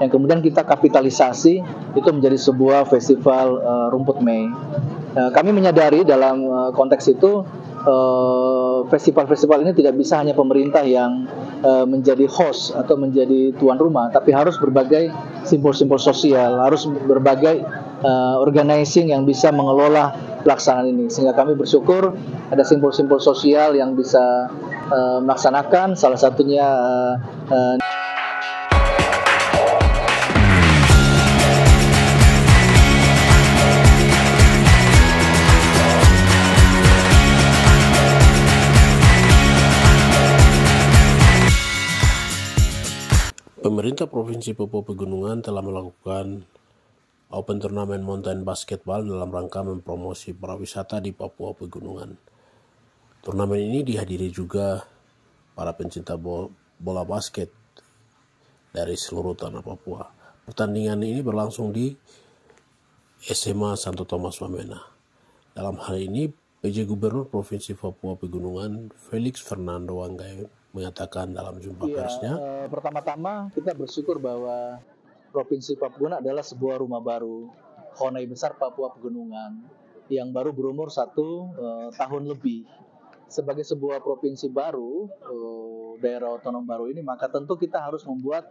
yang kemudian kita kapitalisasi itu menjadi sebuah festival rumput Mei. Kami menyadari dalam konteks itu festival-festival ini tidak bisa hanya pemerintah yang menjadi host atau menjadi tuan rumah, tapi harus berbagai simbol-simbol sosial, harus berbagai organizing yang bisa mengelola pelaksanaan ini. Sehingga kami bersyukur ada simbol-simbol sosial yang bisa melaksanakan, salah satunya Pemerintah Provinsi Papua Pegunungan telah melakukan Open Turnamen Mountain Basketball dalam rangka mempromosi pariwisata di Papua Pegunungan. Turnamen ini dihadiri juga para pencinta bola basket dari seluruh tanah Papua. Pertandingan ini berlangsung di SMA Santo Thomas Wamena. Dalam hal ini, PJ Gubernur Provinsi Papua Pegunungan Felix Fernando Wanggai mengatakan dalam jumpa persnya. Pertama-tama kita bersyukur bahwa Provinsi Papua adalah sebuah rumah baru, Honai Besar Papua Pegunungan, yang baru berumur 1 tahun lebih. Sebagai sebuah provinsi baru, daerah otonom baru ini, maka tentu kita harus membuat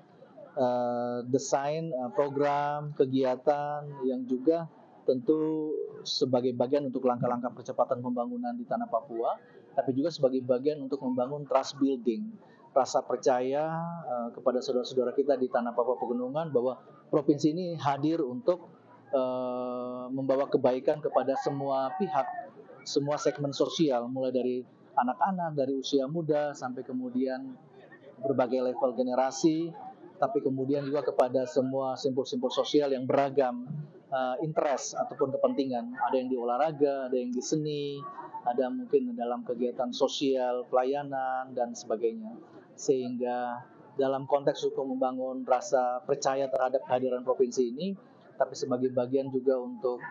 desain program, kegiatan yang juga tentu sebagai bagian untuk langkah-langkah percepatan pembangunan di tanah Papua, tapi juga sebagai bagian untuk membangun trust building, rasa percaya kepada saudara-saudara kita di tanah Papua Pegunungan bahwa provinsi ini hadir untuk membawa kebaikan kepada semua pihak, semua segmen sosial, mulai dari anak-anak, dari usia muda, sampai kemudian berbagai level generasi, tapi kemudian juga kepada semua simpul-simpul sosial yang beragam interest ataupun kepentingan. Ada yang di olahraga, ada yang di seni, ada mungkin dalam kegiatan sosial, pelayanan, dan sebagainya. Sehingga dalam konteks untuk membangun rasa percaya terhadap kehadiran provinsi ini, tapi sebagai bagian juga untuk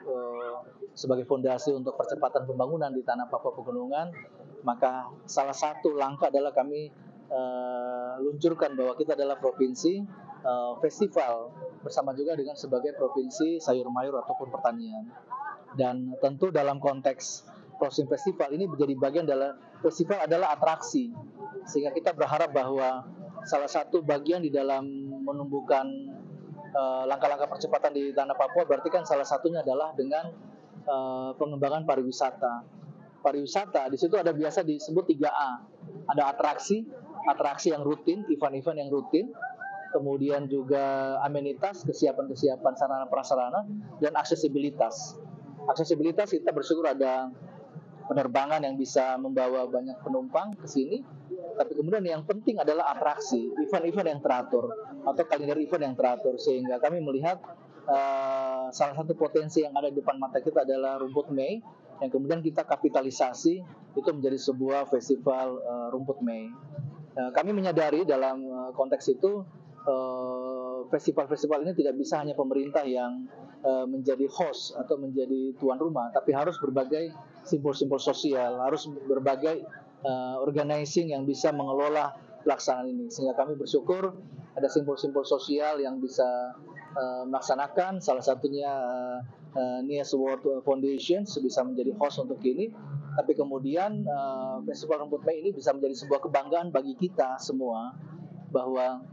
sebagai fondasi untuk percepatan pembangunan di tanah Papua Pegunungan, maka salah satu langkah adalah kami luncurkan bahwa kita adalah provinsi festival bersama juga dengan sebagai provinsi sayur mayur ataupun pertanian. Dan tentu dalam konteks Prosim Festival ini menjadi bagian dalam festival adalah atraksi, sehingga kita berharap bahwa salah satu bagian di dalam menumbuhkan langkah-langkah percepatan di tanah Papua berarti kan salah satunya adalah dengan pengembangan pariwisata. Pariwisata di situ ada biasa disebut 3A. Ada atraksi yang rutin, event-event yang rutin, kemudian juga amenitas, kesiapan sarana prasarana, dan aksesibilitas. Aksesibilitas kita bersyukur ada penerbangan yang bisa membawa banyak penumpang ke sini, tapi kemudian yang penting adalah atraksi, event-event yang teratur atau kalender event yang teratur, sehingga kami melihat salah satu potensi yang ada di depan mata kita adalah rumput Mei, yang kemudian kita kapitalisasi itu menjadi sebuah festival rumput Mei. Kami menyadari dalam konteks itu festival-festival ini tidak bisa hanya pemerintah yang menjadi host atau menjadi tuan rumah, tapi harus berbagai simbol-simbol sosial, harus berbagai organizing yang bisa mengelola pelaksanaan ini. Sehingga kami bersyukur ada simbol-simbol sosial yang bisa melaksanakan, salah satunya Nias World Foundation bisa menjadi host untuk ini. Tapi kemudian Festival Rumput Mei ini bisa menjadi sebuah kebanggaan bagi kita semua, bahwa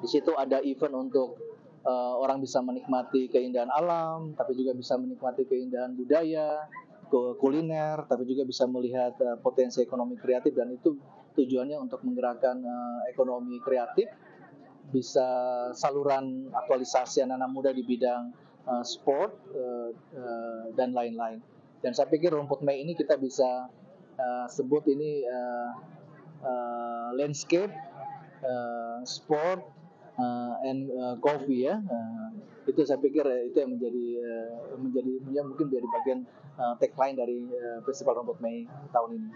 di situ ada event untuk orang bisa menikmati keindahan alam, tapi juga bisa menikmati keindahan budaya, kuliner, tapi juga bisa melihat potensi ekonomi kreatif, dan itu tujuannya untuk menggerakkan ekonomi kreatif, bisa saluran aktualisasi anak-anak muda di bidang sport dan lain-lain. Dan saya pikir rumput Mei ini kita bisa sebut ini landscape, sport, and coffee ya. Itu saya pikir itu yang menjadi mungkin menjadi bagian tagline dari Festival Rumput Mei tahun ini.